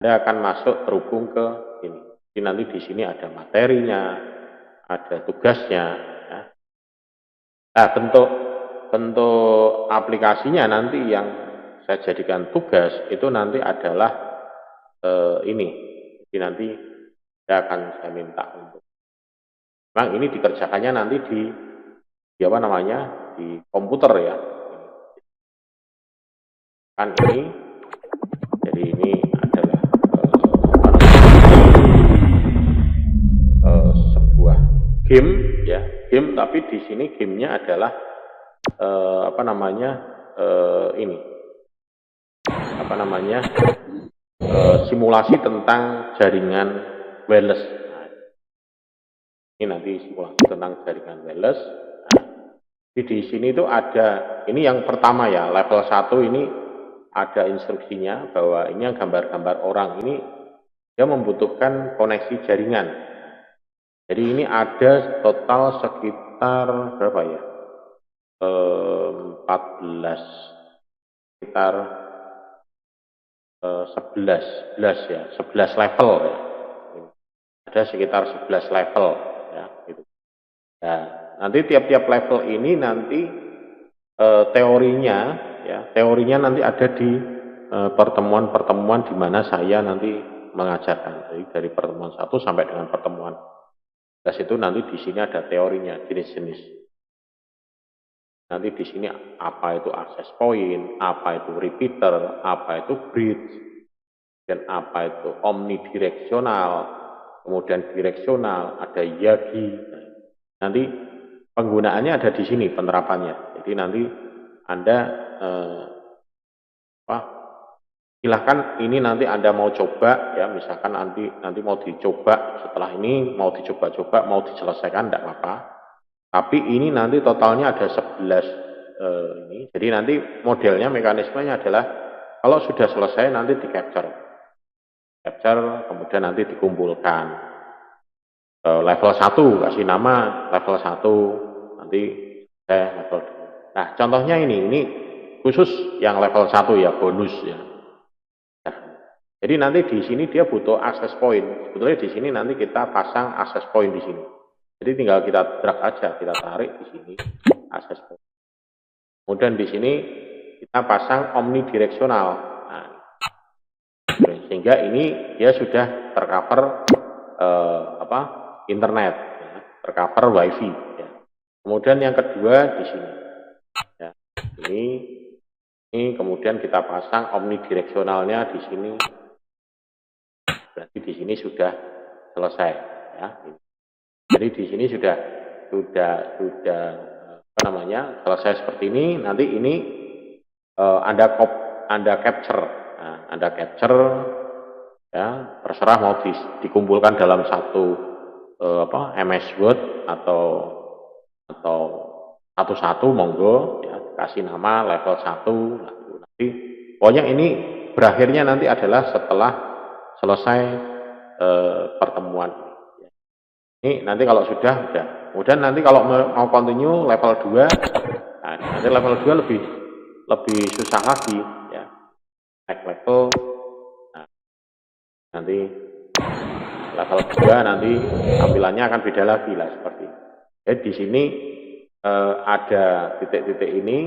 Anda akan masuk terhubung ke ini. Jadi nanti di sini ada materinya, ada tugasnya. Ya. Nah, bentuk aplikasinya nanti yang saya jadikan tugas itu nanti adalah ini. Jadi nanti saya minta untuk. Memang ini dikerjakannya nanti di apa namanya, di komputer ya. Kan ini, jadi ini adalah sebuah game ya, game, tapi di sini gamenya adalah apa namanya, ini apa namanya, simulasi tentang jaringan wireless. Nah, ini nanti simulasi tentang jaringan wireless. Nah, di sini itu ada, ini yang pertama ya, level 1 ini ada instruksinya bahwa ini yang gambar-gambar orang ini dia membutuhkan koneksi jaringan. Jadi ini ada total sekitar berapa ya? 14, sekitar 11 ya, 11 level ya. Ada sekitar 11 level ya gitu. Nah, nanti tiap-tiap level ini nanti teorinya ya, teorinya nanti ada di pertemuan-pertemuan di mana saya nanti mengajarkan. Jadi dari pertemuan 1 sampai dengan pertemuan 11 itu nanti di sini ada teorinya, jenis-jenis. Nanti di sini apa itu access point, apa itu repeater, apa itu bridge, dan apa itu omnidireksional, kemudian direksional, ada Yagi. Nanti penggunaannya ada di sini, penerapannya. Jadi nanti Anda silahkan ini nanti Anda mau coba ya, misalkan nanti mau dicoba setelah ini, mau dicoba-coba, mau diselesaikan tidak apa-apa. Tapi ini nanti totalnya ada 11 ini. Jadi nanti modelnya, mekanismenya adalah kalau sudah selesai nanti di capture, kemudian nanti dikumpulkan level 1, kasih nama level 1, nanti level 2. Nah, contohnya ini khusus yang level 1 ya, bonus ya. Nah, jadi nanti di sini dia butuh access point. Sebetulnya di sini nanti kita pasang access point di sini. Jadi tinggal kita drag aja, kita tarik di sini access point. Kemudian di sini kita pasang omnidireksional. Nah, sehingga ini dia sudah tercover internet, ya, tercover wifi. Ya. Kemudian yang kedua di sini, ya, ini kemudian kita pasang omnidireksionalnya di sini. Berarti di sini sudah selesai. Ya. Jadi di sini sudah apa namanya, selesai seperti ini. Nanti ini Anda capture, nah, Anda capture ya, terserah mau dikumpulkan dalam satu MS Word atau satu-satu, monggo ya, kasih nama level 1. Nah, nanti pokoknya ini berakhirnya nanti adalah setelah selesai pertemuan. Ini nanti kalau sudah. Kemudian nanti kalau mau continue level 2, nah, nanti level 2 lebih susah lagi ya. Naik level. Nah, nanti level 2 nanti tampilannya akan beda lagi lah seperti ini. Jadi di sini ada titik-titik ini.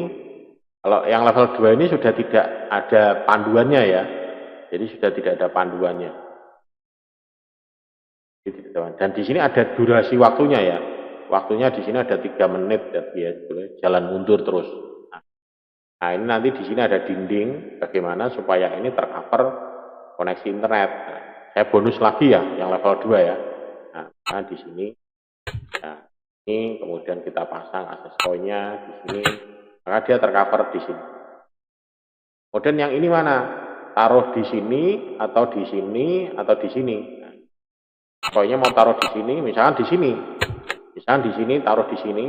Kalau yang level 2 ini sudah tidak ada panduannya ya. Jadi sudah tidak ada panduannya. Dan di sini ada durasi waktunya ya. Waktunya di sini ada 3 menit ya, jalan mundur terus. Nah, ini nanti di sini ada dinding bagaimana supaya ini tercover koneksi internet. Nah, saya bonus lagi ya yang level 2 ya. Nah di sini. Nah, ini kemudian kita pasang access point-nya di sini, maka dia tercover di sini. Kemudian yang ini mana? Taruh di sini atau di sini atau di sini. Pokoknya mau taruh di sini, misalkan di sini. Misalkan di sini, taruh di sini.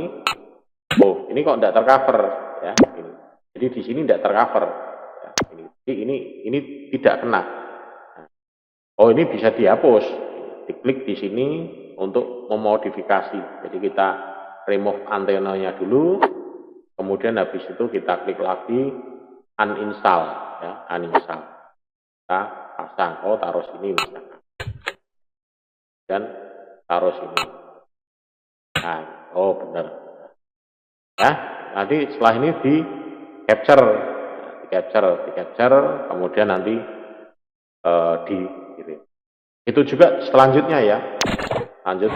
Oh, ini kok tidak tercover ya. Ini. Jadi di sini tidak tercover. Ya, ini tidak kena. Oh, ini bisa dihapus. Diklik di sini untuk memodifikasi. Jadi kita remove antenanya dulu. Kemudian habis itu kita klik lagi uninstall ya, uninstall. Kita pasang, oh taruh sini misalkan, dan taruh sini. Nah, oh benar. Ya, nanti setelah ini di capture, kemudian nanti dikirim. Itu juga selanjutnya ya, lanjut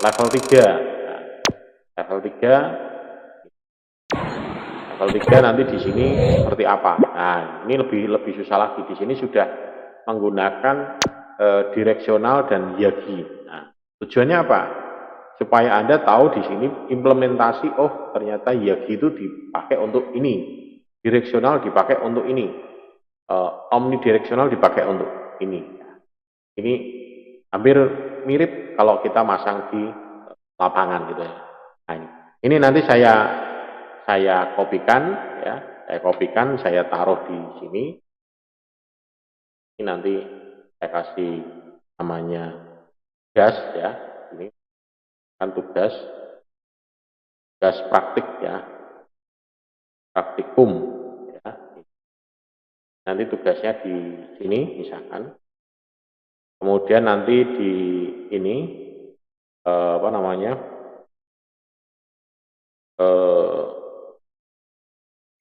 level 3. Nah, level 3 nanti di sini seperti apa? Nah, ini lebih susah lagi. Di sini sudah menggunakan direksional dan yagi. Nah, tujuannya apa? Supaya Anda tahu di sini implementasi, oh ternyata yagi itu dipakai untuk ini, direksional dipakai untuk ini, omnidireksional dipakai untuk ini. Ini hampir mirip kalau kita masang di lapangan gitu ya. Nah, ini nanti saya kopikan ya, saya taruh di sini. Ini nanti saya kasih namanya gas ya, ini kan tugas praktik ya, praktikum ya. Nanti tugasnya di sini misalkan, kemudian nanti di ini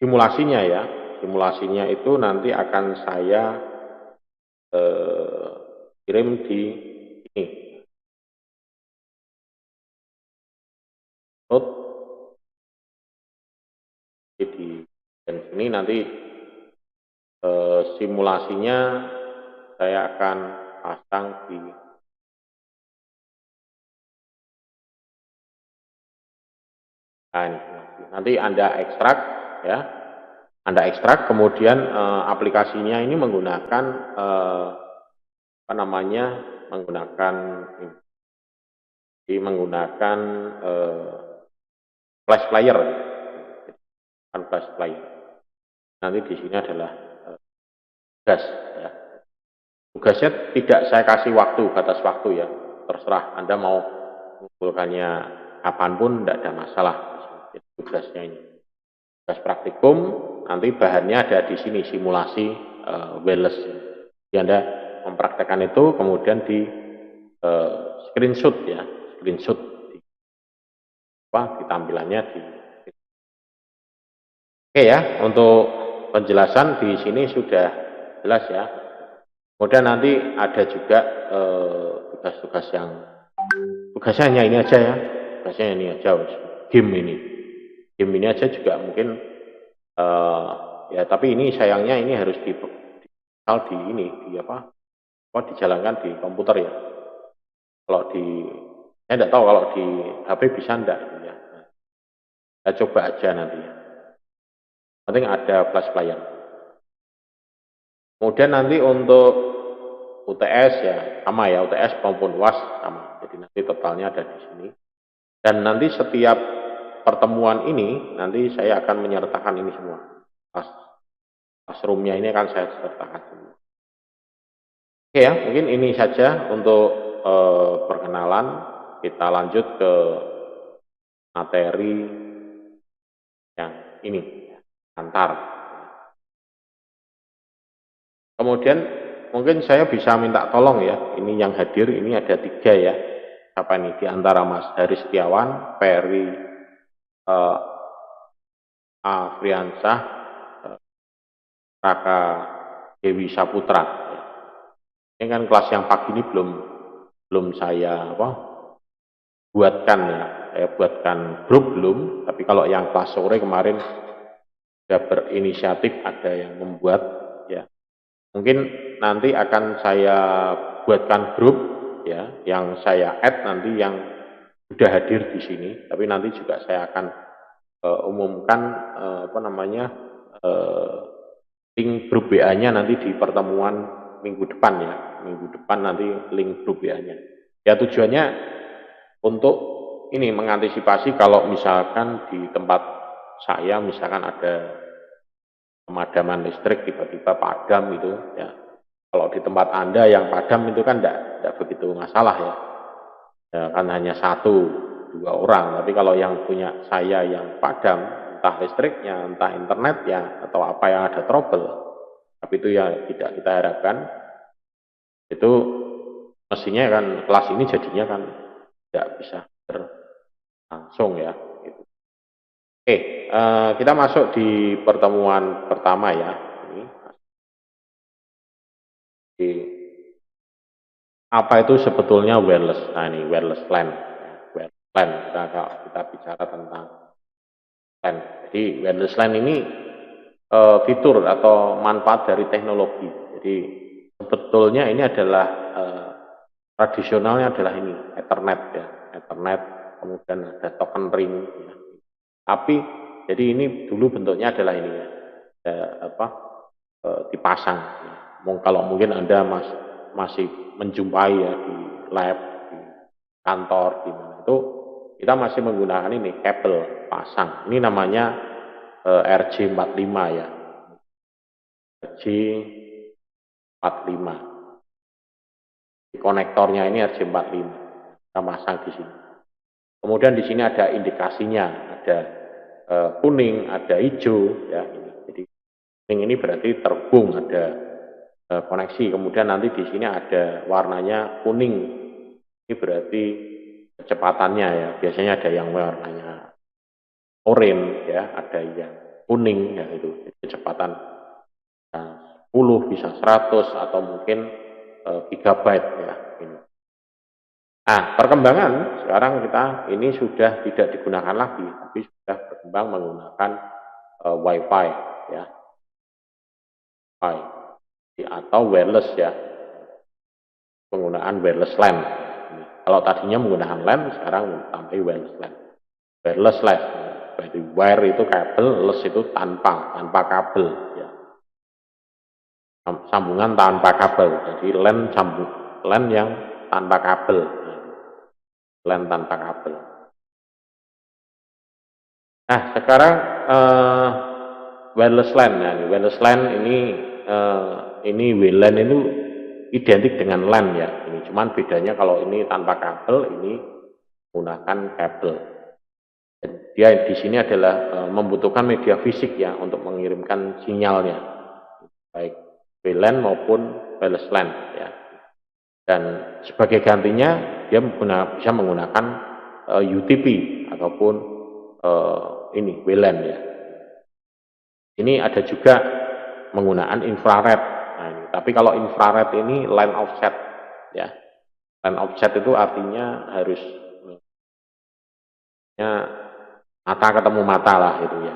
simulasinya ya, simulasinya itu nanti akan saya kirim di ini note di dan sini nanti simulasinya saya akan pasang di nanti Anda ekstrak ya, Anda ekstrak, kemudian aplikasinya ini menggunakan menggunakan flash player, kan flash player. Nanti di sini adalah gas ya. Tugasnya tidak saya kasih waktu, batas waktu ya, terserah Anda mau mengumpulkannya kapanpun, tidak ada masalah. Tugasnya ini tugas praktikum, nanti bahannya ada di sini, simulasi wireless. Jadi Anda mempraktekkan itu, kemudian di screenshot ya, screenshot di tampilannya di. Oke ya, untuk penjelasan di sini sudah jelas ya. Kemudian nanti ada juga tugas-tugas tugasnya hanya ini aja ya, tugasnya ini aja, game ini aja juga mungkin ya, tapi ini sayangnya ini harus dijalankan di komputer ya. Kalau saya tidak tahu kalau di HP bisa enggak ya. Saya coba aja nanti ya. Penting ada flash player. Kemudian nanti untuk UTS ya sama ya, UTS maupun UAS sama. Jadi nanti totalnya ada di sini. Dan nanti setiap pertemuan ini nanti saya akan menyertakan ini semua. Classroom-nya ini akan saya sertakan semua. Oke ya, mungkin ini saja untuk perkenalan. Kita lanjut ke materi yang ini, antar. Kemudian mungkin saya bisa minta tolong ya, ini yang hadir ini ada 3 ya. Apa ini? Di antara Mas Haris Setiawan, Ferry Afriansah, Raka Dewi Saputra. Ini kan kelas yang pagi ini belum saya buatkan ya. Saya buatkan grup belum, tapi kalau yang kelas sore kemarin sudah berinisiatif ada yang membuat ya. Mungkin nanti akan saya buatkan grup ya, yang saya add nanti yang sudah hadir di sini, tapi nanti juga saya akan umumkan link grup WA-nya nanti di pertemuan minggu depan ya. Minggu depan nanti link grup WA-nya. Ya tujuannya untuk ini mengantisipasi kalau misalkan di tempat saya misalkan ada pemadaman listrik tiba-tiba padam itu ya. Kalau di tempat Anda yang padam itu kan tidak begitu masalah ya. Ya kan hanya 1-2 orang, tapi kalau yang punya saya yang padam, entah listriknya, entah internetnya, atau apa yang ada trouble, Tapi itu ya tidak kita harapkan. Itu mestinya kan kelas ini jadinya kan tidak bisa berlangsung ya. Gitu. Oke, kita masuk di pertemuan pertama ya. Ini di apa itu sebetulnya wireless? Nah ini wireless LAN. Wireless LAN kita bicara tentang LAN. Jadi wireless LAN ini fitur atau manfaat dari teknologi. Jadi sebetulnya ini adalah tradisionalnya adalah ini Ethernet ya, Ethernet, kemudian ada token ring. Ya. Tapi jadi ini dulu bentuknya adalah ini ya, dipasang. Ya. Kalau mungkin Anda masih menjumpai ya di lab, di kantor, di mana itu kita masih menggunakan ini kabel pasang. Ini namanya RJ45 ya. RJ45. Konektornya ini RJ45. Kita pasang di sini. Kemudian di sini ada indikasinya, ada kuning, ada hijau ya. Jadi kuning ini berarti terhubung, ada koneksi. Kemudian nanti di sini ada warnanya kuning. Ini berarti kecepatannya ya. Biasanya ada yang warnanya oranye ya, ada yang kuning ya itu. Jadi kecepatan 10 bisa 100 atau mungkin gigabyte ya ini. Nah, perkembangan sekarang kita ini sudah tidak digunakan lagi, tapi sudah berkembang menggunakan Wi-Fi ya, Wi-Fi atau wireless ya, penggunaan wireless LAN. Kalau tadinya menggunakan LAN, sekarang tambah wireless LAN. Wireless LAN, berarti wire itu kabel, less itu tanpa kabel ya. Sambungan tanpa kabel, jadi LAN yang tanpa kabel. LAN tanpa kabel. Nah, sekarang wireless LAN. Nah, wireless LAN ini WLAN itu identik dengan LAN ya. Ini cuman bedanya kalau ini tanpa kabel, ini menggunakan kabel. Dan dia di sini adalah membutuhkan media fisik ya untuk mengirimkan sinyalnya, baik WLAN maupun wireless LAN ya. Dan sebagai gantinya dia bisa menggunakan UTP ataupun ini WLAN ya. Ini ada juga menggunakan infrared. Nah, ini. Tapi kalau infrared ini line offset ya. Line offset itu artinya harus mata ketemu mata lah itu ya.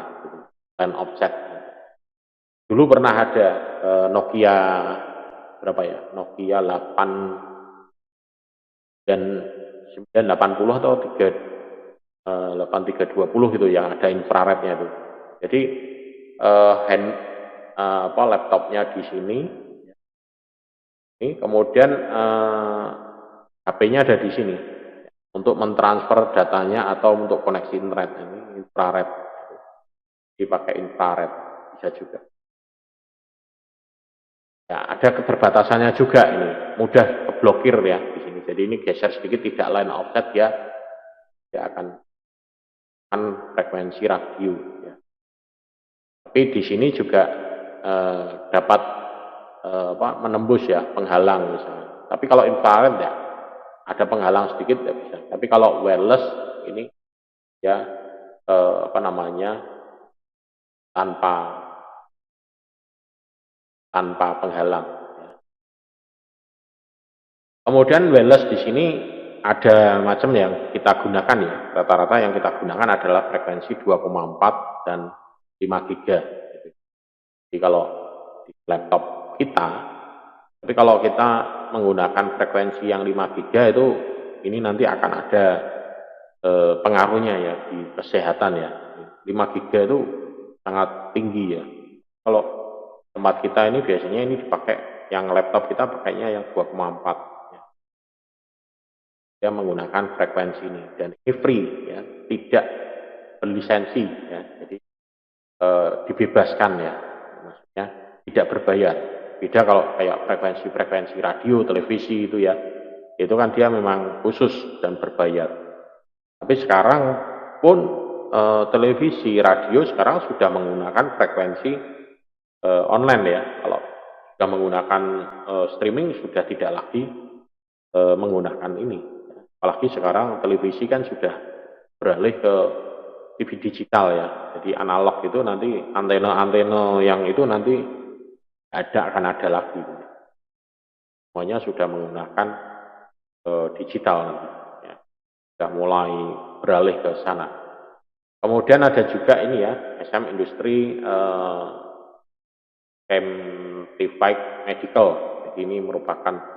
Line offset. Dulu pernah ada Nokia berapa ya? Nokia 8 dan 980 atau 8320 gitu yang ada infrarednya itu. Jadi laptopnya di sini, ini kemudian HP-nya ada di sini untuk mentransfer datanya atau untuk koneksi internet ini infrared. Dipakai infrared bisa juga. Ya, ada keterbatasannya juga ini, mudah keblokir ya di sini. Jadi ini geser sedikit tidak line offset ya, dia akan frekuensi radio. Ya. Tapi di sini juga dapat menembus ya penghalang misalnya. Tapi kalau infrared ya ada penghalang sedikit ya bisa. Tapi kalau wireless ini ya tanpa penghalang. Ya. Kemudian wireless di sini ada macam yang kita gunakan ya. Rata-rata yang kita gunakan adalah frekuensi 2,4 dan 5 giga. Jadi kalau di laptop kita, tapi kalau kita menggunakan frekuensi yang 5 giga itu ini nanti akan ada pengaruhnya ya di kesehatan ya. 5 giga itu sangat tinggi ya. Kalau tempat kita ini biasanya ini dipakai, yang laptop kita pakainya yang 2,4 ya. Dia menggunakan frekuensi ini dan ini free ya, tidak berlisensi ya. Jadi dibebaskan ya, maksudnya tidak berbayar. Beda kalau kayak frekuensi radio, televisi itu ya, itu kan dia memang khusus dan berbayar. Tapi sekarang pun televisi, radio sekarang sudah menggunakan frekuensi online ya. Kalau sudah menggunakan streaming sudah tidak lagi menggunakan ini. Apalagi sekarang televisi kan sudah beralih ke TV digital ya. Jadi analog itu nanti antena-antena yang itu nanti akan ada lagi. Semuanya sudah menggunakan digital nanti. Ya. Sudah mulai beralih ke sana. Kemudian ada juga ini ya, SM Industri Amplified Medical. Jadi ini merupakan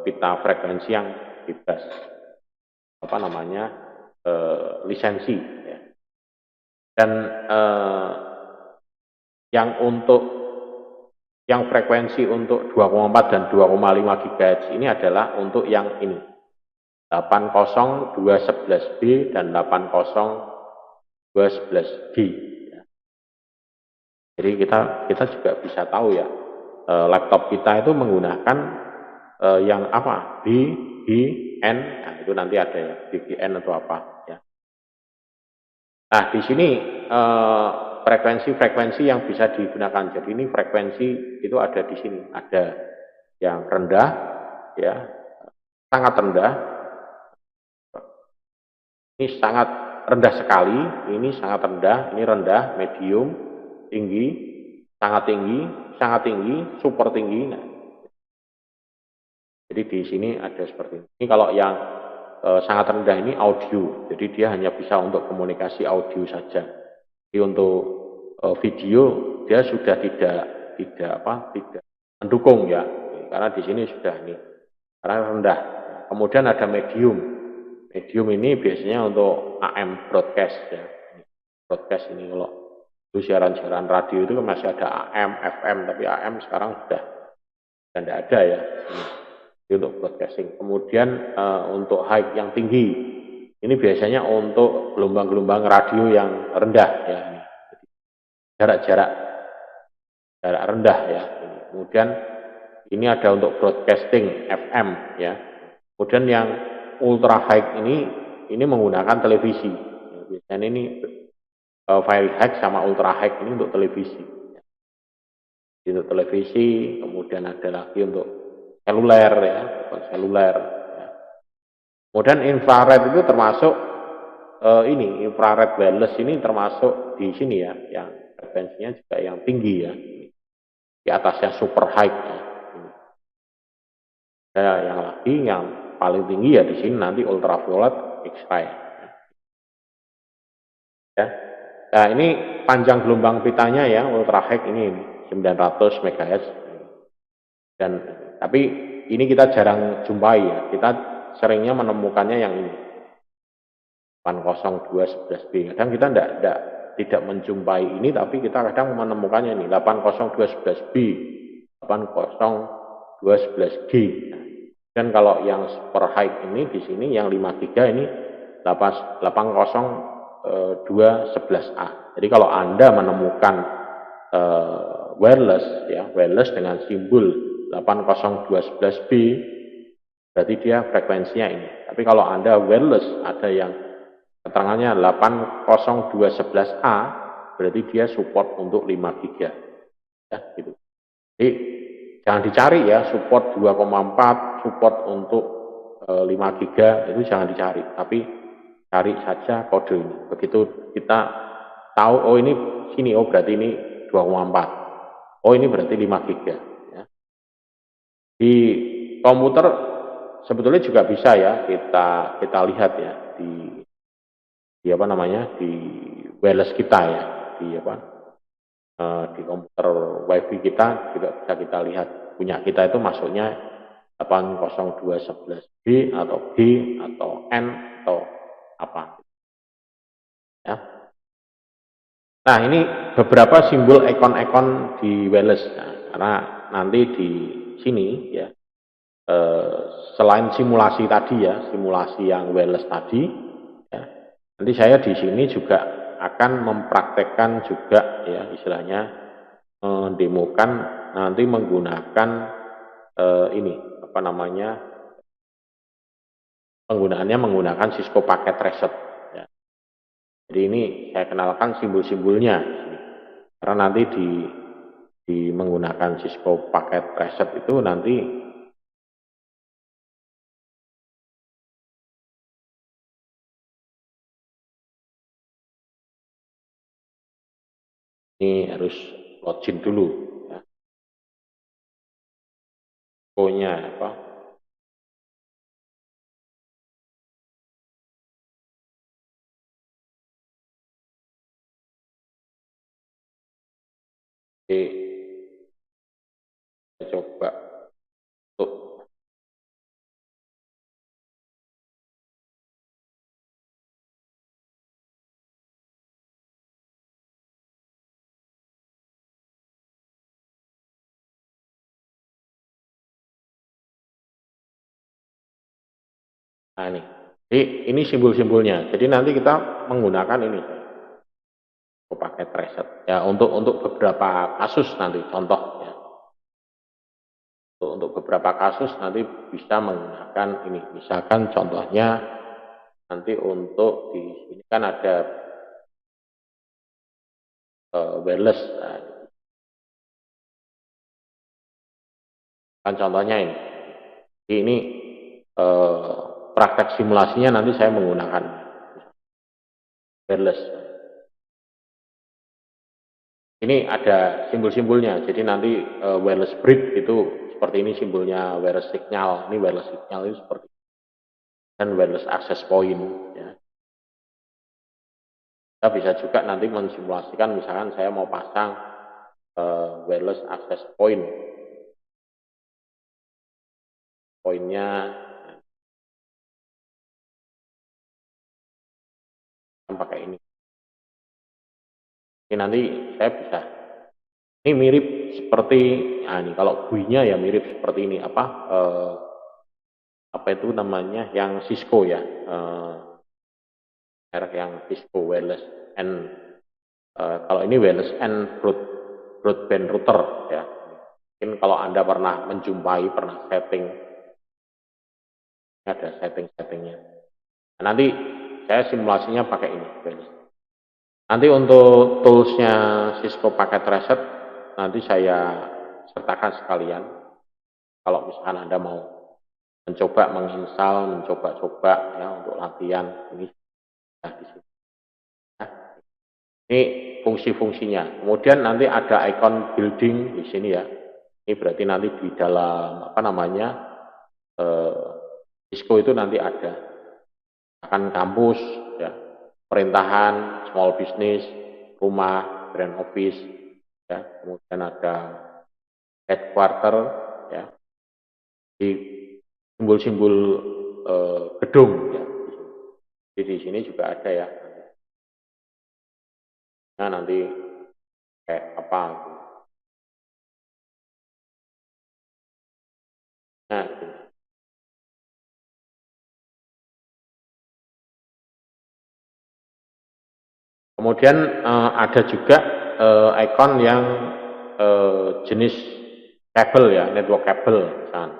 pita frekuensi yang bebas lisensi ya. Dan yang frekuensi untuk 2,4 dan 2,5 GHz ini adalah untuk yang ini 80211B dan 80211G ya. Jadi kita juga bisa tahu ya, laptop kita itu menggunakan yang apa, B, G, N, nah itu nanti ada ya, BGN atau apa ya. Nah di sini frekuensi-frekuensi yang bisa digunakan. Jadi ini frekuensi itu ada di sini, ada yang rendah ya, sangat rendah, ini sangat rendah sekali, ini sangat rendah, ini rendah, medium, tinggi, sangat tinggi, super tinggi. Nah, jadi di sini ada seperti ini. Ini kalau yang sangat rendah ini audio, jadi dia hanya bisa untuk komunikasi audio saja. Jadi untuk video dia sudah tidak mendukung ya, karena di sini sudah ini karena rendah. Kemudian ada medium. Medium ini biasanya untuk AM broadcast ya. Broadcast ini kalau dulu siaran-siaran radio itu masih ada AM, FM, tapi AM sekarang sudah tidak ada ya. Ini untuk broadcasting. Kemudian untuk high yang tinggi, ini biasanya untuk gelombang-gelombang radio yang rendah ya. Jarak rendah ya. Kemudian ini ada untuk broadcasting FM ya. Kemudian yang ultra high ini menggunakan televisi. Biasanya ini very high sama ultra high ini untuk televisi. Untuk televisi, kemudian ada lagi untuk seluler ya, seluler. Ya. Kemudian infrared itu termasuk infrared wireless ini termasuk di sini ya, yang frekuensinya juga yang tinggi ya, di atasnya super high ya. Ada yang lagi yang paling tinggi ya di sini nanti ultraviolet X-ray. Ya. Nah ini panjang gelombang pitanya ya, ultra high ini 900 MHz. Dan tapi ini kita jarang jumpai ya. Kita seringnya menemukannya yang ini 80211B. Kadang kita tidak menjumpai ini, tapi kita kadang menemukannya ini 80211B, 80211G. Dan kalau yang super high ini di sini yang 5 giga ini 80211A. Jadi kalau Anda menemukan wireless ya, wireless dengan simbol 80211B berarti dia frekuensinya ini. Tapi kalau Anda wireless ada yang keterangannya 80211A berarti dia support untuk 5 giga. Ya, gitu. Jadi jangan dicari ya support 2,4, support untuk 5 giga itu jangan dicari, tapi cari saja kode ini. Begitu kita tahu oh ini sini, oh berarti ini 2,4. Oh ini berarti 5 giga ya. Di komputer sebetulnya juga bisa ya kita lihat ya di wireless kita ya, di komputer wifi kita juga bisa kita lihat punya kita itu masuknya 80211B atau G atau N atau apa ya. Nah ini beberapa simbol ikon-ikon di wireless nah, karena nanti di sini ya selain simulasi tadi ya, simulasi yang wireless tadi ya, nanti saya di sini juga akan mempraktekkan juga ya istilahnya mendemokan nanti menggunakan penggunaannya menggunakan Cisco Packet Reset ya. Jadi ini saya kenalkan simbol-simbolnya karena nanti di menggunakan Cisco paket reset itu nanti ini harus login dulu ya. Cisco-nya apa? Jadi saya coba untuk nah ini simbol-simbolnya. Jadi nanti kita menggunakan ini paket reset ya untuk beberapa kasus nanti contoh ya. Untuk beberapa kasus nanti bisa menggunakan ini. Misalkan contohnya nanti untuk di sini kan ada wireless. Nah, kan contohnya ini. Jadi ini praktek simulasinya nanti saya menggunakan wireless. Ini ada simbol-simbolnya. Jadi nanti wireless bridge itu seperti ini simbolnya wireless signal. Ini wireless signal itu seperti ini. Dan wireless access point. Ya. Kita bisa juga nanti mensimulasikan misalkan saya mau pasang wireless access point. Poinnya pakai ini. Ini nanti saya bisa. Ini mirip seperti, nah ini kalau GUI-nya ya mirip seperti ini apa itu namanya yang Cisco ya, merek yang Cisco wireless and kalau ini wireless and broadband router ya. Mungkin kalau Anda pernah menjumpai, pernah setting, ada setting-settingnya. Nah, nanti saya simulasinya pakai ini. Nanti untuk toolsnya Cisco paket reset nanti saya sertakan sekalian. Kalau misalkan Anda mau mencoba menginstal, mencoba-coba ya untuk latihan ini nah, di sini. Nah, ini fungsi-fungsinya. Kemudian nanti ada icon building di sini ya. Ini berarti nanti di dalam apa namanya Cisco itu nanti ada akan kampus ya, perintahan, small business, rumah, grand office ya, kemudian ada headquarter ya, di simbol-simbol gedung ya. Jadi di sini juga ada ya. Nah nanti kayak apa? Nah, kemudian ada juga icon yang jenis kabel ya, network kabel, misalkan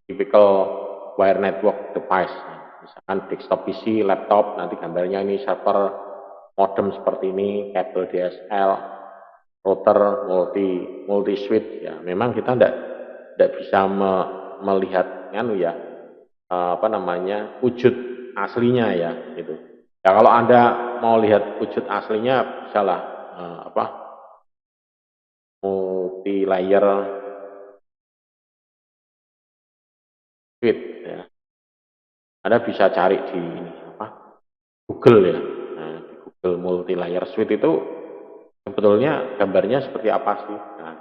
typical wire network device, misalkan desktop PC, laptop, nanti gambarnya ini server, modem seperti ini, kabel DSL, router, multi switch ya. Memang kita tidak bisa melihat ya apa namanya wujud aslinya ya gitu. Ya kalau Anda mau lihat wujud aslinya misalnya apa multi layer switch ya. Anda bisa cari di ini apa Google ya. Nah, di Google multi layer switch itu sebetulnya gambarnya seperti apa sih? Nah,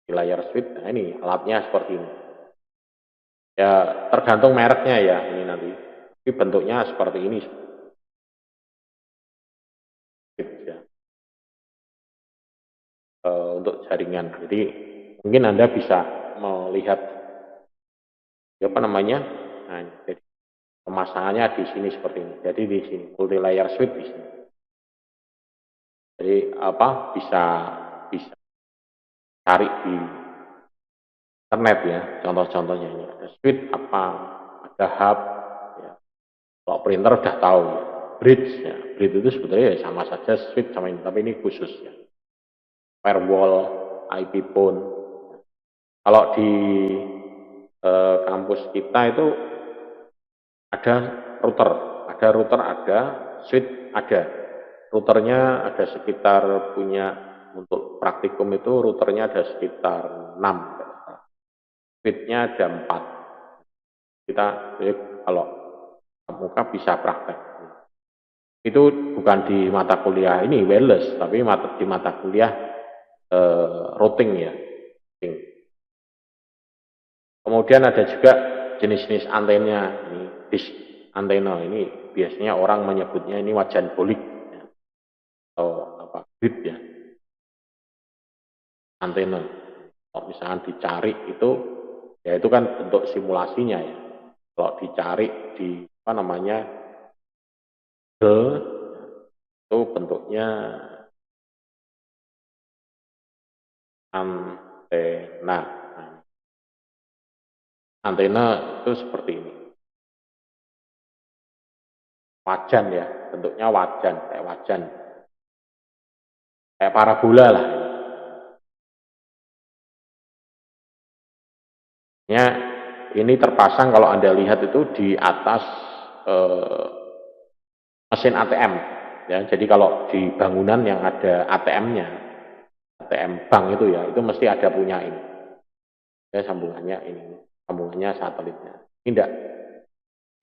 di layar switch, nah ini alatnya seperti ini. Ya tergantung mereknya ya ini nanti. Tapi bentuknya seperti ini. Ya. Untuk jaringan. Jadi mungkin Anda bisa melihat apa namanya. Nah, jadi pemasangannya di sini seperti ini. Jadi di sini multi layer switch di sini. Jadi apa bisa cari di internet ya. Contoh-contohnya ini ada switch apa, ada hub. Ya. Kalau printer udah tahu ya. Bridge ya. Bridge itu sebetulnya ya sama saja switch sama ini, tapi ini khusus ya. Firewall IP phone. Kalau di kampus kita itu ada router, ada switch ada. Routernya ada sekitar punya untuk praktikum itu routernya ada sekitar 6, switchnya ada 4. Kita kalau muka bisa praktek. Itu bukan di mata kuliah ini wireless, tapi di mata kuliah routing ya. Kemudian ada juga jenis-jenis antena, ini dish antena ini biasanya orang menyebutnya ini wajan bolik ya, atau apa grid ya, antena. Kalau misalnya dicari itu, ya itu kan bentuk simulasinya ya. Kalau dicari di apa namanya itu bentuknya antena. Antena itu seperti ini. Wajan ya, bentuknya wajan, kayak wajan. Kayak parabola lah. Ya, ini terpasang kalau Anda lihat itu di atas mesin ATM. Ya, jadi kalau di bangunan yang ada ATM-nya, ATM bank itu ya, itu mesti ada punya ini. Ya, sambungannya ini, sambungannya satelitnya. Ini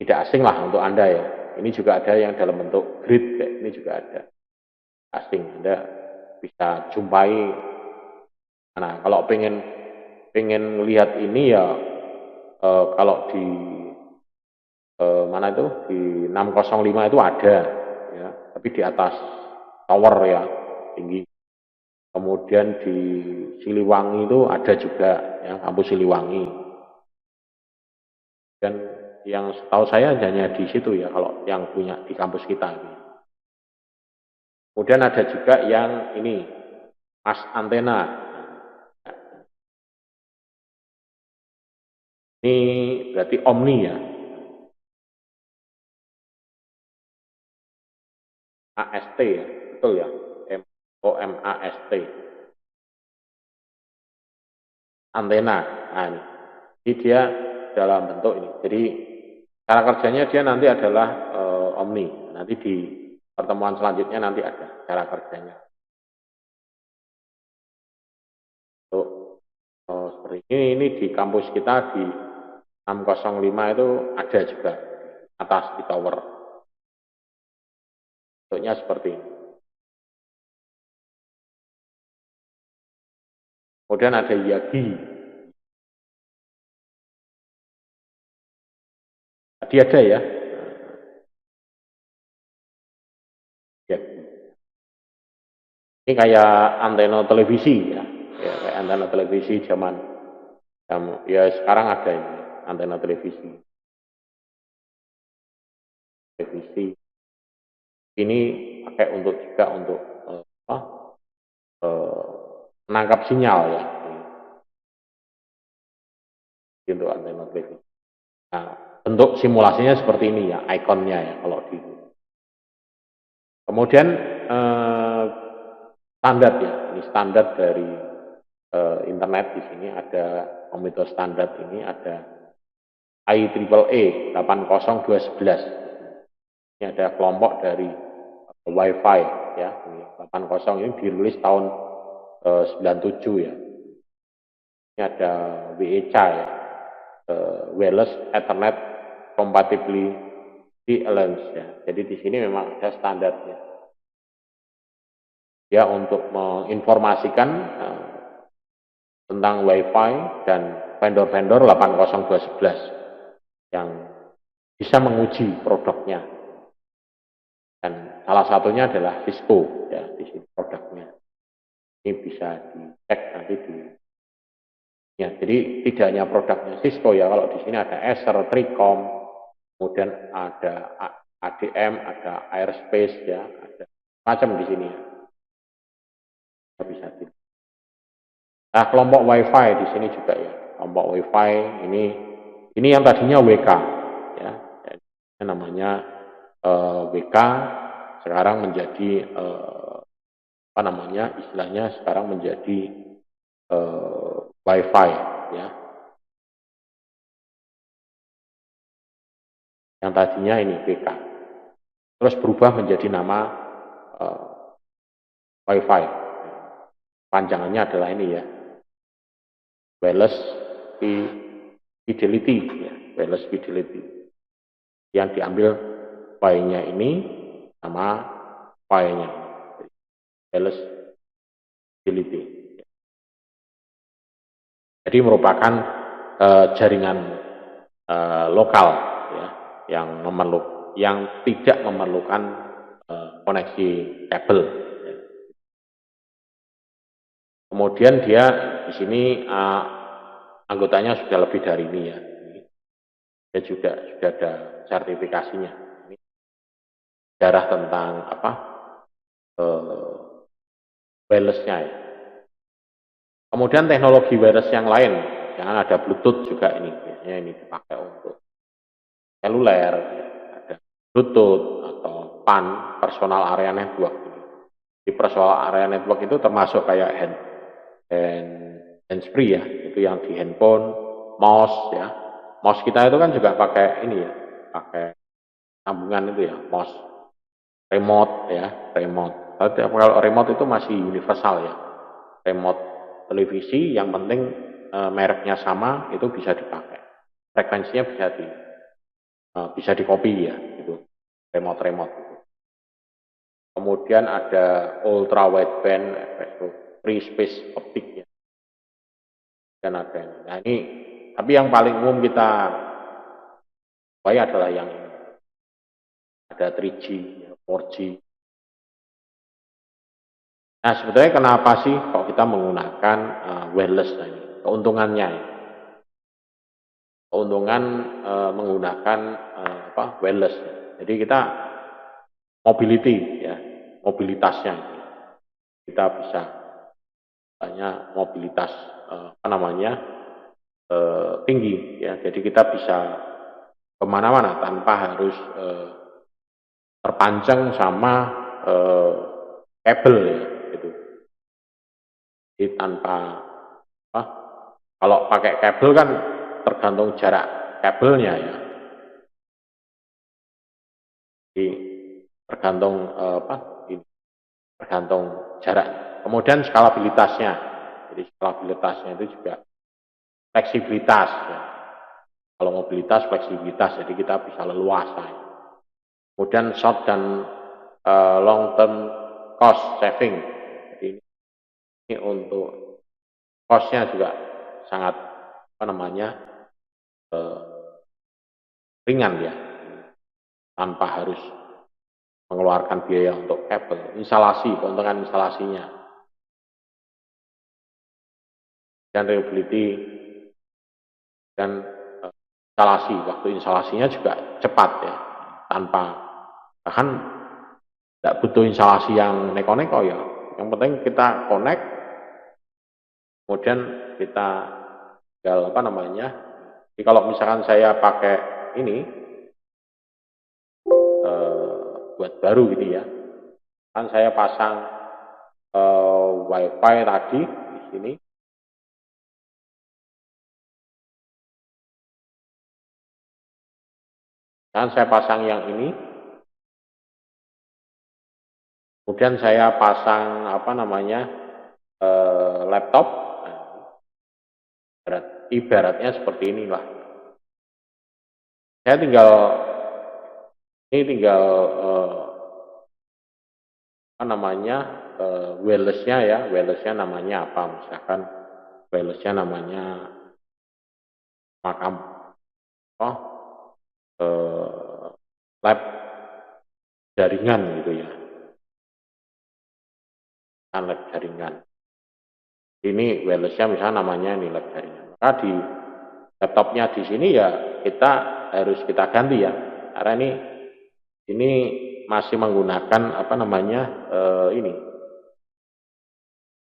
tidak asing lah untuk Anda ya. Ini juga ada yang dalam bentuk grid, kayak ini juga ada. Asing, Anda bisa jumpai. Nah, kalau pengen lihat ini ya kalau di mana itu di 605 itu ada ya, tapi di atas tower ya tinggi. Kemudian di Siliwangi itu ada juga ya, kampus Siliwangi. Dan yang setahu saya hanya di situ ya kalau yang punya di kampus kita ini. Kemudian ada juga yang ini mas antena. Ini berarti Omni ya. AST ya, betul ya. OMAST. Antena. Nah, ini. Jadi dia dalam bentuk ini. Jadi cara kerjanya dia nanti adalah Omni. Nanti di pertemuan selanjutnya nanti ada cara kerjanya. Untuk seperti ini di kampus kita di 605 itu ada juga atas di tower. Bentuknya seperti ini. Kemudian ada Yagi. Tadi ada ya. Yagi. Ini kayak antena televisi ya. Ya kayak antena televisi zaman ya sekarang ada ini antena televisi. Ini pakai untuk juga untuk menangkap sinyal ya. Untuk antena televisi. Nah, bentuk simulasinya seperti ini ya, ikonnya ya kalau di. Kemudian standar ya, ini standar dari internet di sini ada komputer standar ini ada IEEE 80211. Ini ada kelompok dari Wi-Fi ya, ini 80 ini dirilis tahun 97 ya. Ini ada WEC ya, Wireless Ethernet Compatibility Alliance ya. Jadi di sini memang ada standarnya. Ya untuk menginformasikan tentang Wi-Fi dan vendor-vendor 80211 yang bisa menguji produknya. Dan salah satunya adalah Cisco ya di sini produknya. Ini bisa dicek nanti di. Ya, jadi tidak hanya produknya Cisco ya, kalau di sini ada Acer, Tricom, kemudian ada ADM, ada Airspace ya, ada macam di sini ya. Bisa di. Nah, kelompok Wi-Fi di sini juga ya. Kelompok Wi-Fi ini yang tadinya WK ya. Ini namanya WK sekarang menjadi apa namanya? Istilahnya sekarang menjadi WiFi ya. Yang tadinya ini BK. Terus berubah menjadi nama WiFi. Panjangannya adalah ini ya. Wireless Fidelity ya, Wireless Fidelity. Yang diambil Y-nya ini sama Y-nya. Wireless Fidelity. Jadi merupakan jaringan lokal ya, yang tidak memerlukan koneksi kabel. Kemudian dia di sini anggotanya sudah lebih dari ini ya. Dia juga sudah ada sertifikasinya. Ini sejarah tentang apa wirelessnya ya. Kemudian teknologi wireless yang lain, jangan ada Bluetooth juga ini, biasanya ini dipakai untuk seluler, ada Bluetooth atau PAN, Personal Area Network. Di Personal Area Network itu termasuk kayak handsfree ya, itu yang di handphone, mouse ya. Mouse kita itu kan juga pakai ini ya, pakai sambungan itu ya, mouse, remote ya, remote. Kalau remote itu masih universal ya, remote televisi yang penting mereknya sama itu bisa dipakai, frekuensinya bisa di copy ya, gitu, remote. Kemudian ada ultra wideband, free space optic ya, dan ada. Nah ini, tapi yang paling umum kita pakai adalah yang ini. Ada 3G, 4G. Nah sebetulnya kenapa sih kok kita menggunakan wireless ini? Keuntungannya, keuntungan menggunakan wireless. Jadi kita mobility ya, mobilitasnya kita bisa hanya mobilitas tinggi ya. Jadi kita bisa kemana-mana tanpa harus terpancang sama kabel ya. Jadi tanpa kalau pakai kabel kan tergantung jarak kabelnya ya. Jadi tergantung jarak. Kemudian skalabilitasnya. Jadi skalabilitasnya itu juga fleksibilitas ya. Kalau mobilitas fleksibilitas, jadi kita bisa leluasa. Ya. Kemudian short dan long term cost saving. Jadi ini untuk costnya juga sangat ringan ya, tanpa harus mengeluarkan biaya untuk kabel, keuntungan instalasinya, dan reliability dan waktu instalasinya juga cepat ya, bahkan tidak butuh instalasi yang neko-neko ya, yang penting kita connect, kemudian kita tinggal jadi kalau misalkan saya pakai ini buat baru gitu ya, kan saya pasang WiFi tadi di sini, dan saya pasang yang ini, kemudian saya pasang laptop, ibaratnya seperti inilah. Saya tinggal wirelessnya ya, wirelessnya namanya apa, misalkan wirelessnya namanya lab jaringan gitu ya, lab jaringan. Ini wirelessnya misalnya namanya ini lab jaringan. Maka di laptopnya di sini ya harus kita ganti ya, karena ini masih menggunakan ini.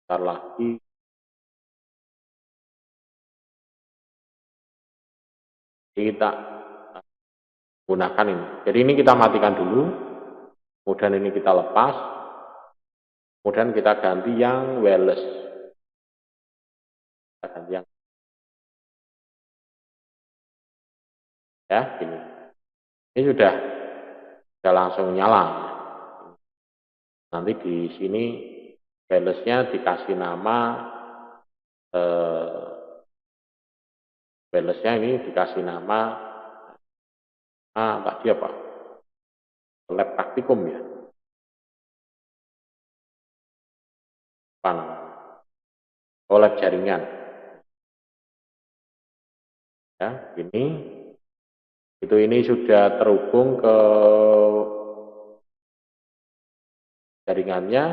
Bentar lagi. Kita gunakan ini. Jadi ini kita matikan dulu, kemudian ini kita lepas, kemudian kita ganti yang wireless. ganti yang ya gini. Ini sudah langsung nyala. Nanti di sini balance-nya dikasih nama balance-nya ini dikasih nama tadi apa? Lab praktikum ya. Apa namanya? Lab jaringan. Ya, ini sudah terhubung ke jaringannya.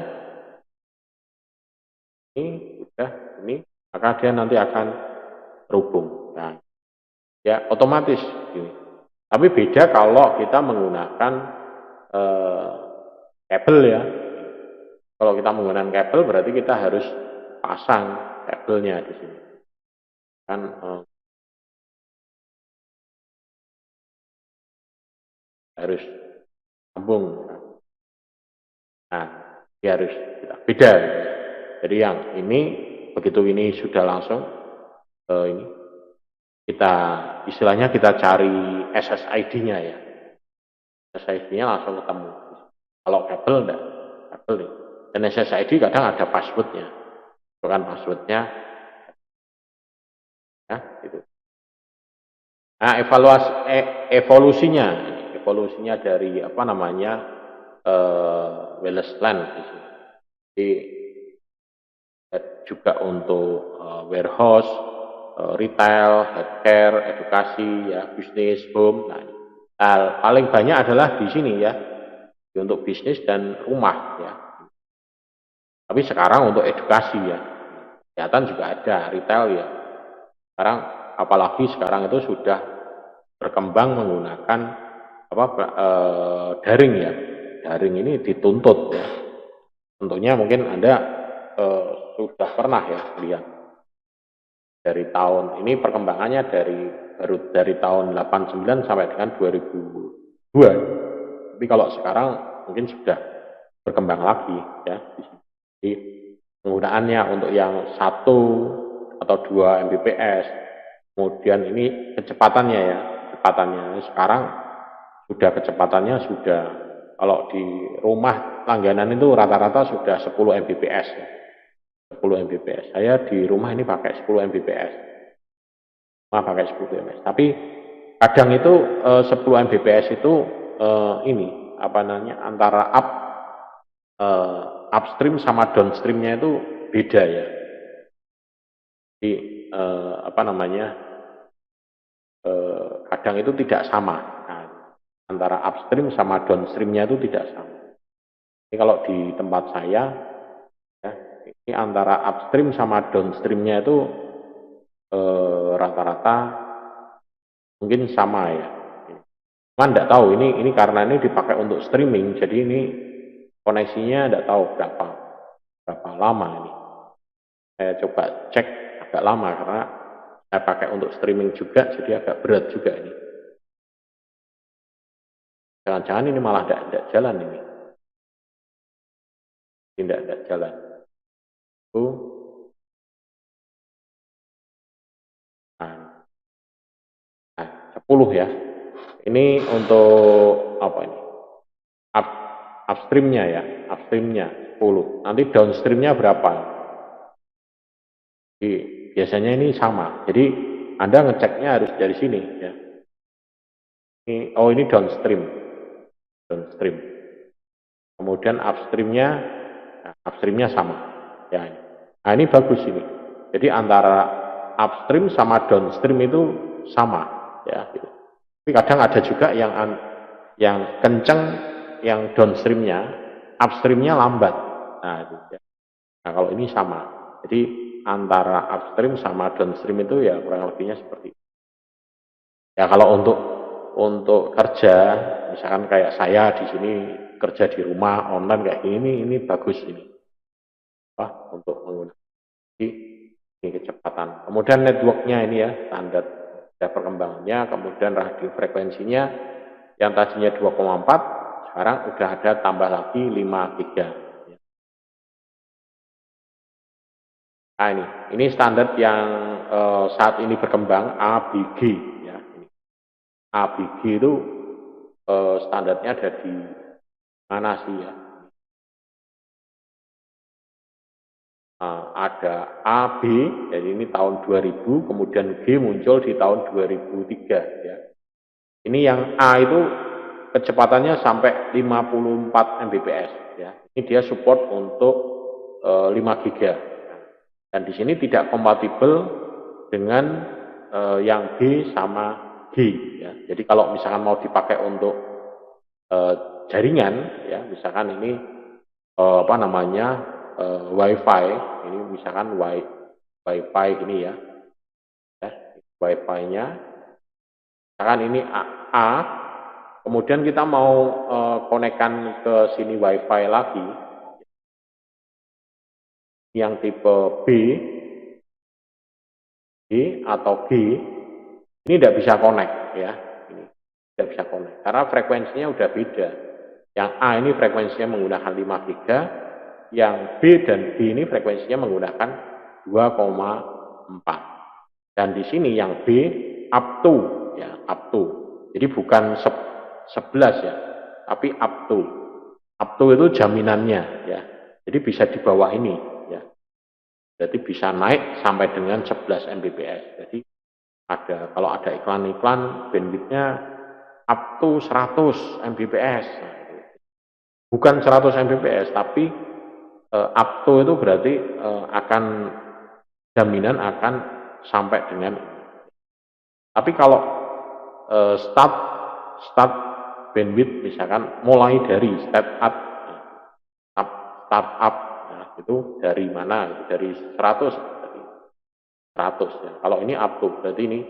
Ini maka dia nanti akan terhubung. Nah, ya otomatis ini. Tapi beda kalau kita menggunakan kabel ya. Kalau kita menggunakan kabel berarti kita harus pasang kabelnya di sini. Kan harus sambung. Nah, dia harus beda. Jadi yang ini begitu ini sudah langsung ini kita istilahnya kita cari SSID-nya ya. SSID-nya langsung ketemu. Kalau kabel enggak, kabel nih. Dan SSID kadang ada passwordnya. Bukan passwordnya ya gitu. Nah, evolusinya dari apa namanya wireless LAN di sini. Jadi juga untuk warehouse, retail, healthcare, edukasi, ya bisnis, home. Nah, paling banyak adalah di sini ya, untuk bisnis dan rumah ya. Tapi sekarang untuk edukasi ya, kesehatan juga ada, retail ya. Sekarang apalagi sekarang itu sudah berkembang menggunakan daring ya. Daring ini dituntut ya. Tentunya mungkin Anda sudah pernah ya lihat dari tahun ini perkembangannya baru dari tahun 89 sampai dengan 2002. Tapi kalau sekarang mungkin sudah berkembang lagi ya. Jadi penggunaannya untuk yang 1 atau 2 Mbps, kemudian ini kecepatannya ya, sekarang sudah kecepatannya sudah kalau di rumah langganan itu rata-rata sudah 10 Mbps ya. 10 Mbps. Saya di rumah ini pakai 10 Mbps. Pakai 10 Mbps. Tapi kadang itu 10 Mbps itu ini apa namanya antara upstream sama downstreamnya itu beda ya. Jadi apa namanya kadang itu tidak sama. Nah, antara upstream sama downstreamnya itu tidak sama. Ini kalau di tempat saya ya, ini antara upstream sama downstreamnya itu rata-rata mungkin sama ya. Cuman tidak tahu ini karena ini dipakai untuk streaming, jadi ini koneksinya tidak tahu berapa lama ini. Saya coba cek agak lama karena saya pakai untuk streaming juga, jadi agak berat juga ini. Jangan-jangan ini malah tidak jalan ini. Tidak jalan. Nah, 10 ya. Ini untuk apa ini? Upstreamnya ya, upstreamnya 10. Nanti downstreamnya berapa? Jadi, biasanya ini sama. Jadi Anda ngeceknya harus dari sini ya. Ini downstream. Kemudian upstreamnya sama. Ya. Nah ini bagus ini. Jadi antara upstream sama downstream itu sama ya. Tapi kadang ada juga yang kenceng yang downstreamnya, upstreamnya lambat. Nah, itu ya. Nah kalau ini sama. Jadi antara upstream sama downstream itu ya kurang lebihnya seperti itu. Ya kalau untuk kerja, misalkan kayak saya di sini kerja di rumah online kayak ini bagus ini. Untuk menggunakan ini kecepatan. Kemudian networknya ini ya standar perkembangannya, kemudian radio frekuensinya yang tadinya 2,4 sekarang udah ada tambah lagi 5 giga. Nah ini standar yang saat ini berkembang ABG ya. ABG itu standarnya ada di mana sih ya? Ada A, B, jadi ini tahun 2000, kemudian G muncul di tahun 2003 ya. Ini yang A itu kecepatannya sampai 54 Mbps ya. Ini dia support untuk 5 GB. Dan di sini tidak kompatibel dengan yang B sama G ya. Jadi kalau misalkan mau dipakai untuk jaringan ya, misalkan ini apa namanya WiFi, ini misalkan WiFi ini ya, WiFi-nya, misalkan ini A, kemudian kita mau konekkan ke sini WiFi lagi, yang tipe B atau G, ini tidak bisa connect ya, ini tidak bisa connect karena frekuensinya udah beda. Yang A ini frekuensinya menggunakan 5 GB, yang B dan B ini frekuensinya menggunakan 2,4. Dan di sini yang B up to ya, up to. Jadi bukan 11 ya, tapi up to. Up to itu jaminannya ya. Jadi bisa di bawah ini ya. Jadi bisa naik sampai dengan 11 Mbps. Jadi kalau ada iklan-iklan bandwidthnya up to 100 Mbps. Bukan 100 Mbps, tapi up to itu berarti akan jaminan akan sampai dengan. Tapi kalau start bandwidth misalkan mulai dari start up ya, itu dari mana? Dari 100 ya. Kalau ini up to berarti ini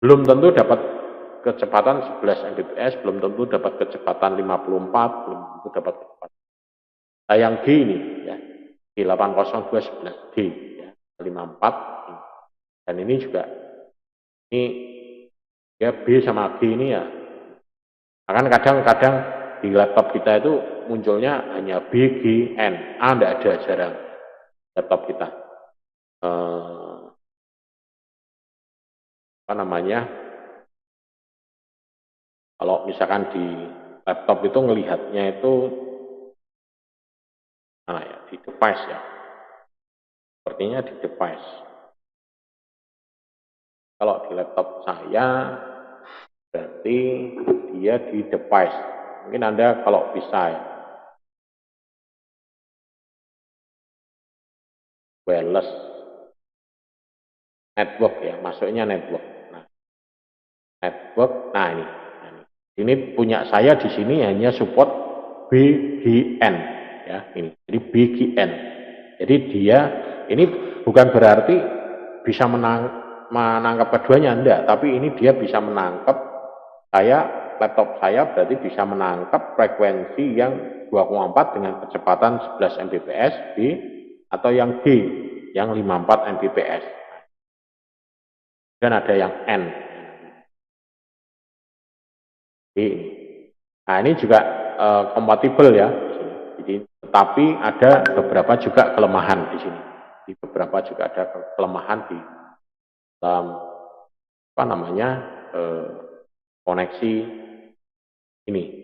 belum tentu dapat kecepatan 11 Mbps, belum tentu dapat kecepatan 54, belum tentu dapat kecepatan. Nah, yang G ini ya, G80211D ya, 54 dan ini juga ini ya B sama G ini ya. Akan kadang-kadang di laptop kita itu munculnya hanya B, G, N, A tidak ada, jarang laptop kita. Apa namanya? Kalau misalkan di laptop itu ngelihatnya itu mana ya, di device ya, sepertinya di device. Kalau di laptop saya berarti dia di device. Mungkin Anda kalau bisa ya, wireless network ya, masuknya network. Nah, network, nah ini punya saya di sini hanya support BGN ya, ini jadi BGN. Jadi dia ini bukan berarti bisa menangkap keduanya, enggak, tapi ini dia bisa menangkap laptop saya berarti bisa menangkap frekuensi yang 2,4 dengan kecepatan 11 Mbps B, atau yang G yang 54 Mbps. Dan ada yang N. Nah, ini juga kompatibel ya. Jadi, tetapi ada beberapa juga kelemahan di sini. Di beberapa juga ada kelemahan di dalam apa namanya koneksi ini.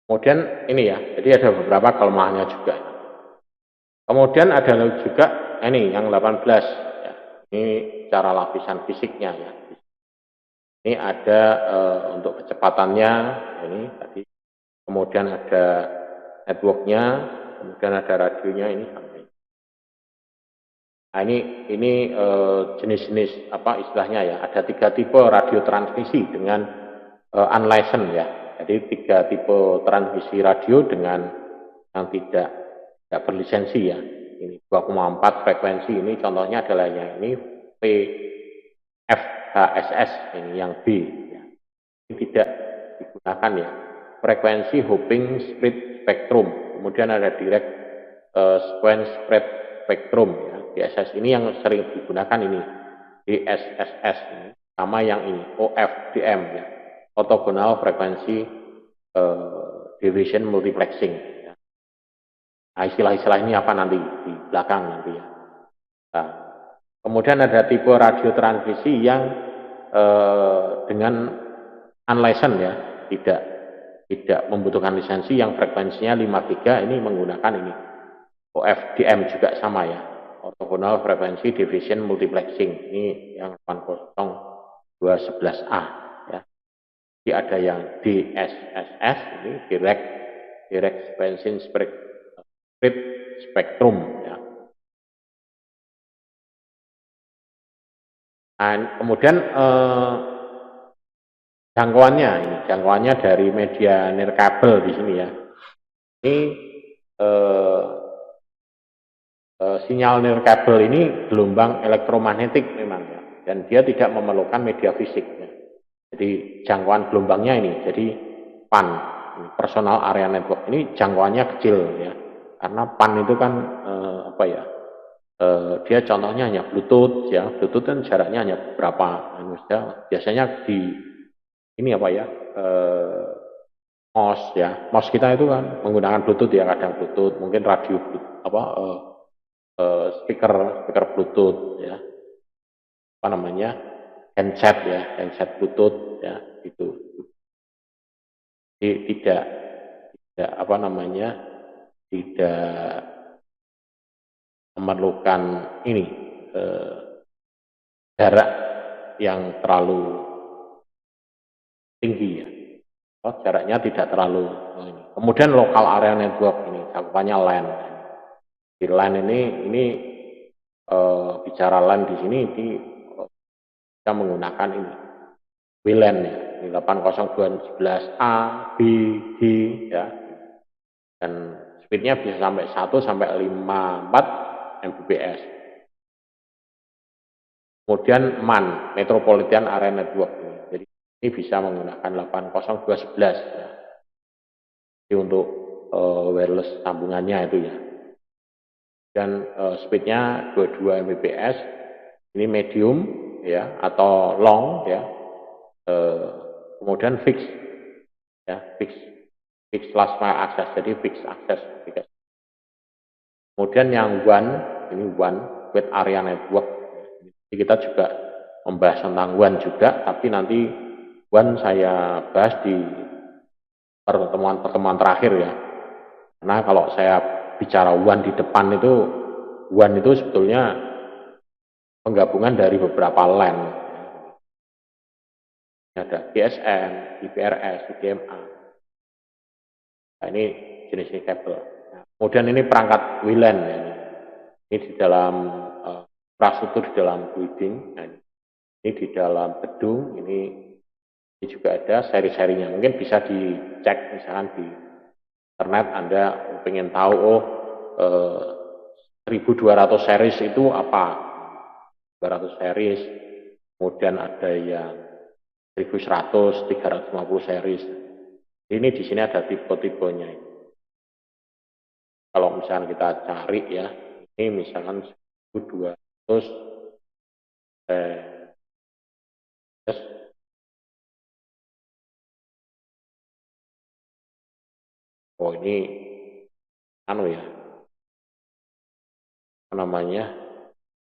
Kemudian ini ya, jadi ada beberapa kelemahannya juga. Kemudian ada juga ini yang 18 ya. Ini cara lapisan fisiknya ya. Ini ada untuk kecepatannya ini tadi. Kemudian ada networknya, kemudian ada radionya ini sampai. Nah ini jenis-jenis apa istilahnya ya. Ada 3 tipe radio transmisi dengan unlicensed ya. Jadi 3 tipe transmisi radio dengan yang tidak berlisensi ya. Ini 2,4 frekuensi, ini contohnya adalah yang ini P FHSS ini yang B ya. Ini tidak digunakan ya. Frekuensi hopping spread spectrum, kemudian ada direct sequence spread spectrum ya. DSS ini yang sering digunakan ini DSSS ini, sama yang ini OFDM ya, orthogonal frekuensi division multiplexing ya. Nah, istilah-istilah ini apa nanti di belakang nanti ya. Nah, kemudian ada tipe radiotransmisi yang dengan unlicensed ya, tidak membutuhkan lisensi, yang frekuensinya 5 GHz, ini menggunakan ini OFDM juga sama ya, orthogonal frekuensi division multiplexing, ini yang 80211A ya. Jadi ada yang DSSS ini direct sequence spread spectrum ya. Nah, kemudian jangkauannya dari media nirkabel di sini ya. Ini sinyal nirkabel ini gelombang elektromagnetik memang ya, dan dia tidak memerlukan media fisik ya. Jadi jangkauan gelombangnya ini, jadi PAN, personal area network, ini jangkauannya kecil ya, karena PAN itu kan apa ya, dia contohnya hanya Bluetooth ya, Bluetooth kan jaraknya hanya berapa, biasanya di ini apa ya, MOS ya, MOS kita itu kan menggunakan Bluetooth ya, kadang Bluetooth, mungkin radio apa speaker Bluetooth ya, apa namanya, handset Bluetooth ya, itu. Jadi tidak apa namanya, tidak memerlukan ini jarak yang terlalu tinggi ya. Jaraknya tidak terlalu ini. Kemudian lokal area network ini cakupannya LAN. Di LAN ini bicara LAN di sini kita menggunakan ini WLAN ya, ini 802.11a, B, G ya. Dan speednya bisa sampai 1 sampai 54 Mbps. Kemudian MAN, Metropolitan Area Network. Jadi ini bisa menggunakan 802.11 ya. Jadi untuk wireless sambungannya itu ya. Dan speednya 22 Mbps. Ini medium ya, atau long ya. Kemudian fix ya, fix last mile access, jadi fix access. Kemudian yang one, ini one with area network. Jadi kita juga membahas tentang one juga, tapi nanti one saya bahas di pertemuan terakhir ya. Karena kalau saya bicara one di depan itu, one itu sebetulnya penggabungan dari beberapa LAN. Ada GSM, IPRS, IDMA. Nah, ini jenis kabel. Nah, kemudian ini perangkat WLAN ya. Ini di dalam infrastruktur, di dalam building. Nah, ini di dalam gedung. Ini juga ada seri-serinya. Mungkin bisa dicek misalkan di internet, Anda ingin tahu 1200 series itu apa. 200 series. Kemudian ada yang 1100, 350 series. Ini di sini ada tipe-tipenya. Kalau misalnya kita cari ya, ini misalkan 1200 oh ini anu ya, apa namanya,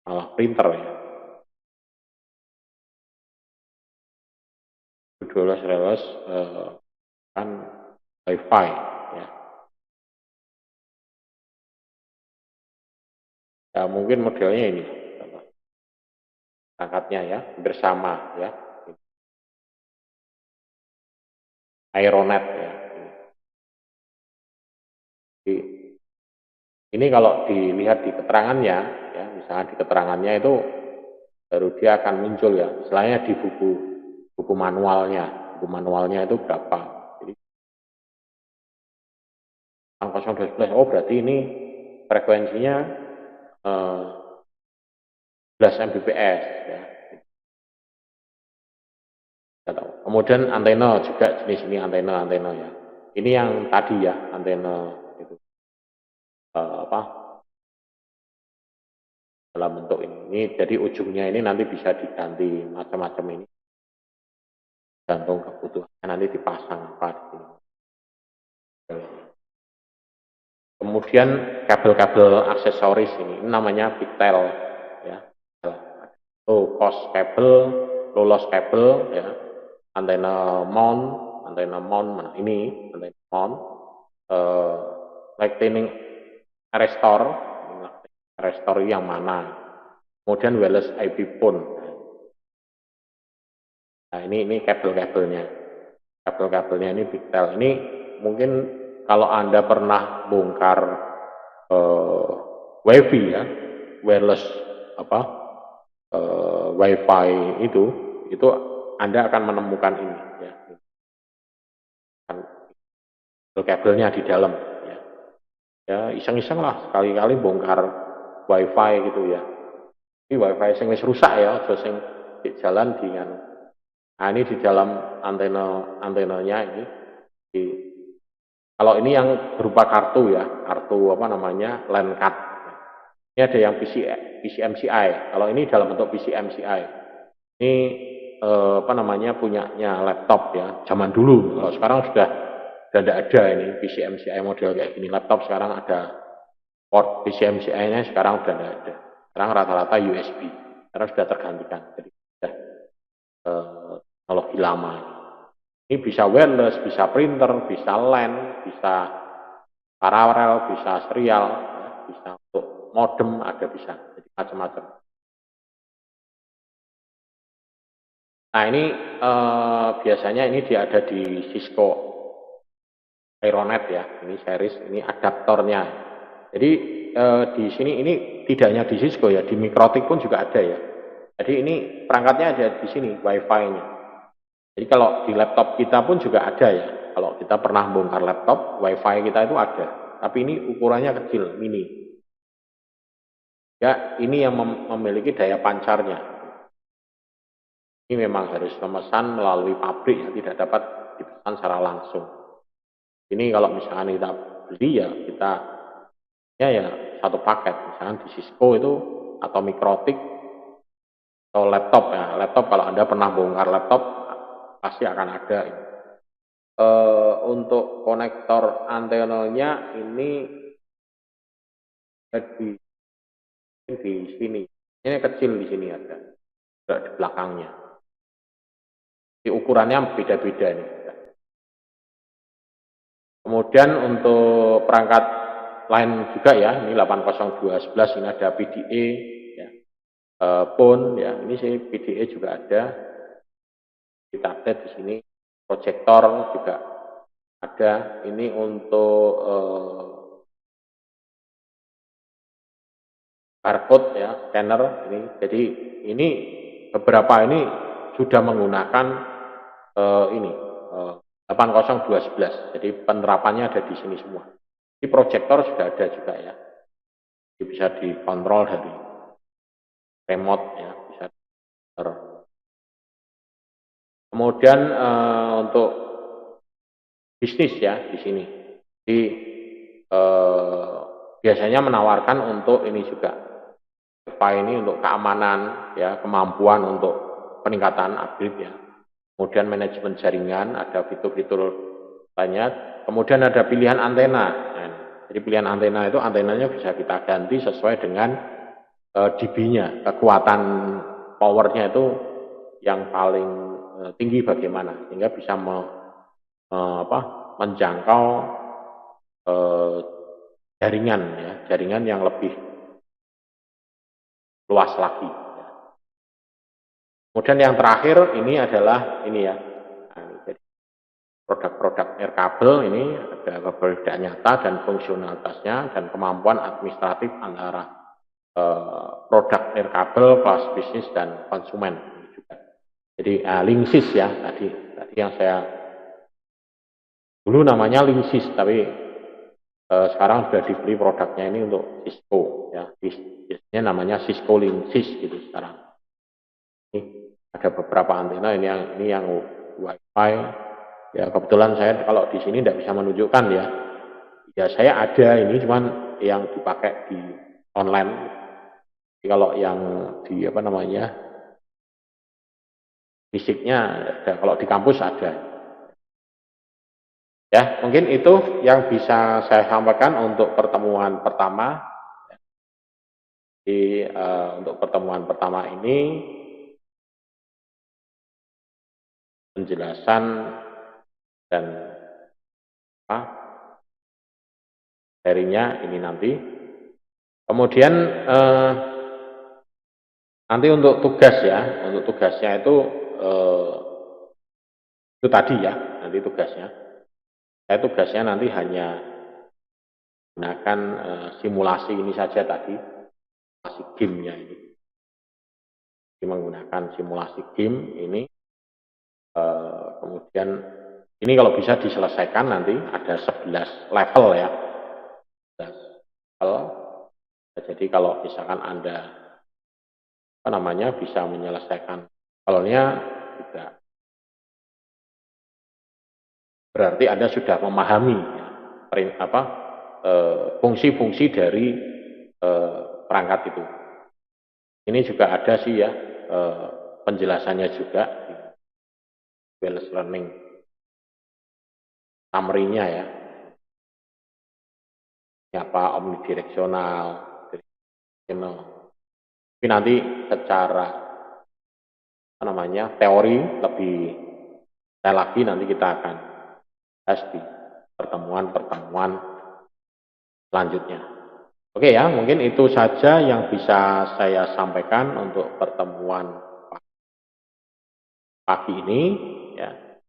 malah printer ya. 12 kan wifi ya. Ya mungkin modelnya ini perangkatnya ya, bersama ya, Aeronet ya. Jadi, ini kalau dilihat di keterangannya ya, misalnya di keterangannya itu baru dia akan muncul ya, istilahnya di buku manualnya itu berapa. Jadi 012, oh berarti ini frekuensinya 11 Mbps ya. Nggak tahu. Kemudian antena juga jenis ini antena ya. Ini yang tadi ya antena itu apa dalam bentuk ini. Ini jadi ujungnya ini nanti bisa diganti macam-macam ini, gantung kebutuhan nanti dipasang apa di sini. Kemudian kabel-kabel aksesoris ini namanya pigtail ya. Low cost kabel, low loss kabel ya. Antena mount mana ini antena mount lightning arrestor yang mana. Kemudian wireless IP phone. Nah, ini kabel-kabelnya. Kabel-kabelnya ini pigtail. Ini mungkin kalau Anda pernah bongkar WiFi ya, wireless WiFi itu Anda akan menemukan ini ya. Kabelnya di dalam ya. Ya iseng-iseng lah sekali-kali bongkar WiFi gitu ya. Ini WiFi sing wis rusak ya, aja sing di jalan di anu. Nah, ini di dalam antenanya ini. Kalau ini yang berupa kartu ya, kartu apa namanya, LAN card. Ini ada yang PCMCI. Kalau ini dalam bentuk PCMCI. Ini apa namanya, punyanya laptop ya, zaman dulu. Kalau sekarang sudah tidak ada ini PCMCI model kayak gini. Laptop sekarang ada port PCMCI-nya, sekarang sudah tidak ada. Sekarang rata-rata USB. Karena sudah tergantikan. Jadi sudah teknologi lama. Ini bisa wireless, bisa printer, bisa LAN, bisa paralel, bisa serial, ya, bisa untuk modem, ada bisa, jadi macam-macam. Nah ini biasanya ini dia ada di Cisco Aeronet ya, ini series, ini adaptornya. Jadi di sini ini tidak hanya di Cisco ya, di Mikrotik pun juga ada ya. Jadi ini perangkatnya ada di sini, Wi-Fi-nya. Jadi kalau di laptop kita pun juga ada ya. Kalau kita pernah bongkar laptop, WiFi kita itu ada. Tapi ini ukurannya kecil, mini. Ya, ini yang memiliki daya pancarnya. Ini memang harus memesan melalui pabrik yang tidak dapat dipesan secara langsung. Ini kalau misalkan kita beli ya kita ya satu paket. Misalkan di Cisco itu atau Mikrotik atau laptop ya. Laptop kalau Anda pernah bongkar laptop pasti akan ada ini. Untuk konektor antenanya ini di sini. Ini kecil di sini ada, di belakangnya. Di ukurannya beda-beda ini. Kemudian untuk perangkat lain juga ya, ini 80211 ini ada PDA ya. Phone ya, ini sih PDA juga ada. Kita update di sini. Proyektor juga ada. Ini untuk barcode ya, scanner ini. Jadi ini beberapa ini sudah menggunakan ini 80211. Jadi penerapannya ada di sini semua. Di proyektor sudah ada juga ya. Jadi bisa dikontrol dari remote ya, bisa. Kemudian untuk bisnis ya di sini. Jadi biasanya menawarkan untuk ini juga. Ini untuk keamanan ya, kemampuan untuk peningkatan upgrade ya. Kemudian manajemen jaringan, ada fitur-fitur lainnya. Kemudian ada pilihan antena. Nah, jadi pilihan antena itu antenanya bisa kita ganti sesuai dengan dB-nya, kekuatan powernya itu yang paling tinggi bagaimana, sehingga bisa menjangkau jaringan ya, jaringan yang lebih luas lagi. Kemudian yang terakhir ini adalah ini ya, produk-produk kabel ini ada perbedaan nyata dan fungsionalitasnya dan kemampuan administratif antara produk kabel, kelas bisnis dan konsumen juga. Jadi Linksys ya tadi yang saya dulu namanya Linksys, tapi sekarang sudah dibeli produknya ini untuk Cisco ya, biasanya namanya Cisco Linksys gitu sekarang. Ini ada beberapa antena ini yang wifi. Ya kebetulan saya kalau di sini tidak bisa menunjukkan ya. Ya saya ada ini cuman yang dipakai di online. Jadi kalau yang di apa namanya fisiknya ada, kalau di kampus ada. Ya mungkin itu yang bisa saya sampaikan untuk pertemuan pertama. Jadi untuk pertemuan pertama ini penjelasan dan apa materinya ini nanti. Kemudian nanti untuk tugas ya, untuk tugasnya itu tadi ya, nanti tugasnya. Saya tugasnya nanti hanya gunakan simulasi ini saja tadi, simulasi game-nya ini. Jadi menggunakan simulasi game ini, kemudian ini kalau bisa diselesaikan nanti ada 11 level ya. 11 level. Jadi kalau misalkan Anda apa namanya bisa menyelesaikan levelnya juga berarti Anda sudah memahami apa fungsi-fungsi dari perangkat itu. Ini juga ada sih ya penjelasannya juga di Wellness Learning summary-nya ya. Apa omnidireksional, directional. Tapi nanti secara apa namanya teori lebih detail lagi nanti kita akan bahas di pertemuan-pertemuan selanjutnya. Oke ya, mungkin itu saja yang bisa saya sampaikan untuk pertemuan pagi ini.